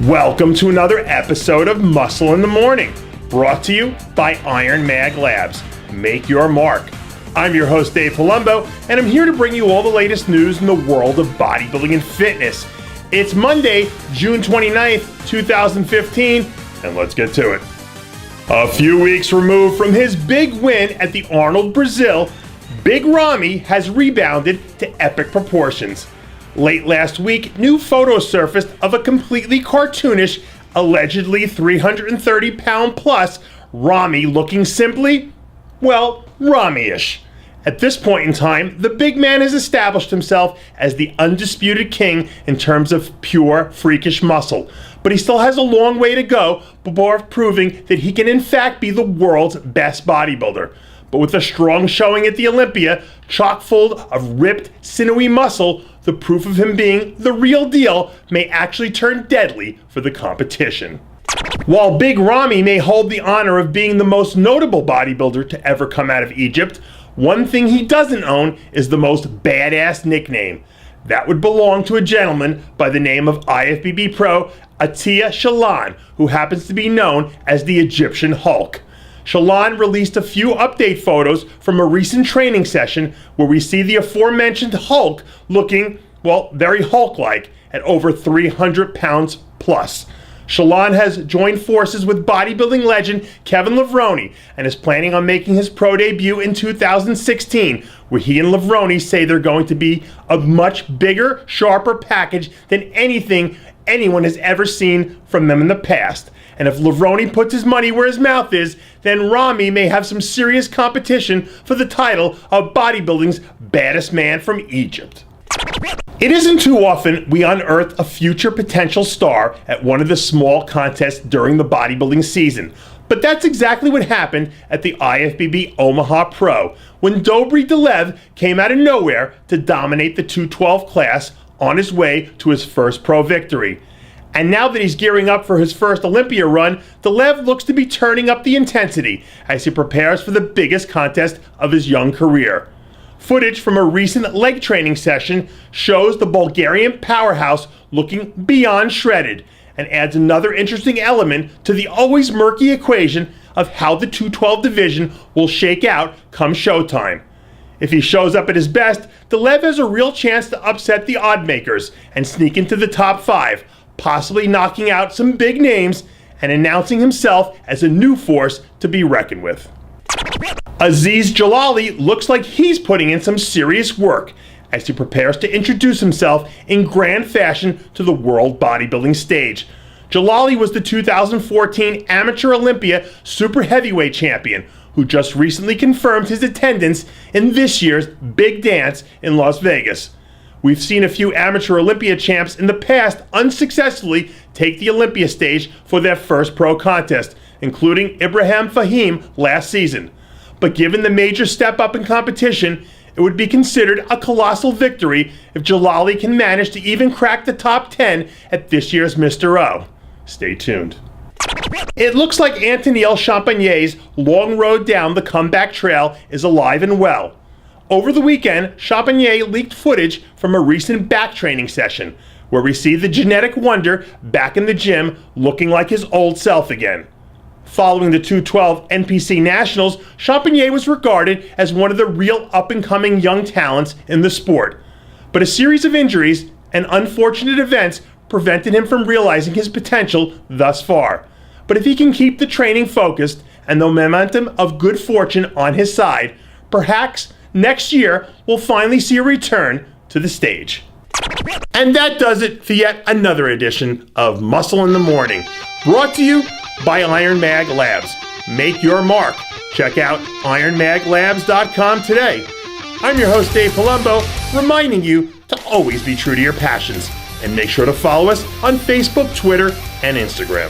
Welcome to another episode of Muscle in the Morning, brought to you by Iron Mag Labs. Make your mark. I'm your host, Dave Palumbo, and I'm here to bring you all the latest news in the world of bodybuilding and fitness. It's Monday, June 29th, 2015, and let's get to it. A few weeks removed from his big win at the Arnold Brazil, Big Ramy has rebounded to epic proportions. Late last week, new photos surfaced of a completely cartoonish, allegedly 330-pound plus Ramy looking simply, well, Ramy-ish. At this point in time, the big man has established himself as the undisputed king in terms of pure, freakish muscle. But he still has a long way to go before proving that he can in fact be the world's best bodybuilder. But with a strong showing at the Olympia, chock full of ripped, sinewy muscle, the proof of him being the real deal may actually turn deadly for the competition. While Big Ramy may hold the honor of being the most notable bodybuilder to ever come out of Egypt, one thing he doesn't own is the most badass nickname. That would belong to a gentleman by the name of IFBB pro Aziz Jalali, who happens to be known as the Egyptian Hulk. Jallali released a few update photos from a recent training session where we see the aforementioned Hulk looking, well, very Hulk-like at over 300 pounds plus. Jallali has joined forces with bodybuilding legend Kevin Levrone and is planning on making his pro debut in 2016, where he and Levrone say they're going to be a much bigger, sharper package than anything anyone has ever seen from them in the past. And if Levrone puts his money where his mouth is, then Ramy may have some serious competition for the title of bodybuilding's baddest man from Egypt. It isn't too often we unearth a future potential star at one of the small contests during the bodybuilding season. But that's exactly what happened at the IFBB Omaha Pro, when Dobri Delev came out of nowhere to dominate the 212 class on his way to his first pro victory. And now that he's gearing up for his first Olympia run, Delev looks to be turning up the intensity as he prepares for the biggest contest of his young career. Footage from a recent leg training session shows the Bulgarian powerhouse looking beyond shredded and adds another interesting element to the always murky equation of how the 212 division will shake out come showtime. If he shows up at his best, Delev has a real chance to upset the oddmakers and sneak into the top 5, possibly knocking out some big names and announcing himself as a new force to be reckoned with. Aziz Jalali looks like he's putting in some serious work as he prepares to introduce himself in grand fashion to the world bodybuilding stage. Jalali was the 2014 Amateur Olympia Super Heavyweight Champion, who just recently confirmed his attendance in this year's Big Dance in Las Vegas. We've seen a few Amateur Olympia champs in the past unsuccessfully take the Olympia stage for their first pro contest, including Ibrahim Fahim last season. But given the major step up in competition, it would be considered a colossal victory if Jallali can manage to even crack the top 10 at this year's Mr. O. Stay tuned. It looks like Anthoneil Champagnie's long road down the comeback trail is alive and well. Over the weekend, Champagnie leaked footage from a recent back training session where we see the genetic wonder back in the gym looking like his old self again. Following the 212 NPC Nationals, Champagnie was regarded as one of the real up-and-coming young talents in the sport. But a series of injuries and unfortunate events prevented him from realizing his potential thus far. But if he can keep the training focused and the momentum of good fortune on his side, perhaps next year we'll finally see a return to the stage. And that does it for yet another edition of Muscle in the Morning, brought to you by Iron Mag Labs. Make your mark. Check out ironmaglabs.com today. I'm your host, Dave Palumbo, reminding you to always be true to your passions. And make sure to follow us on Facebook, Twitter, and Instagram.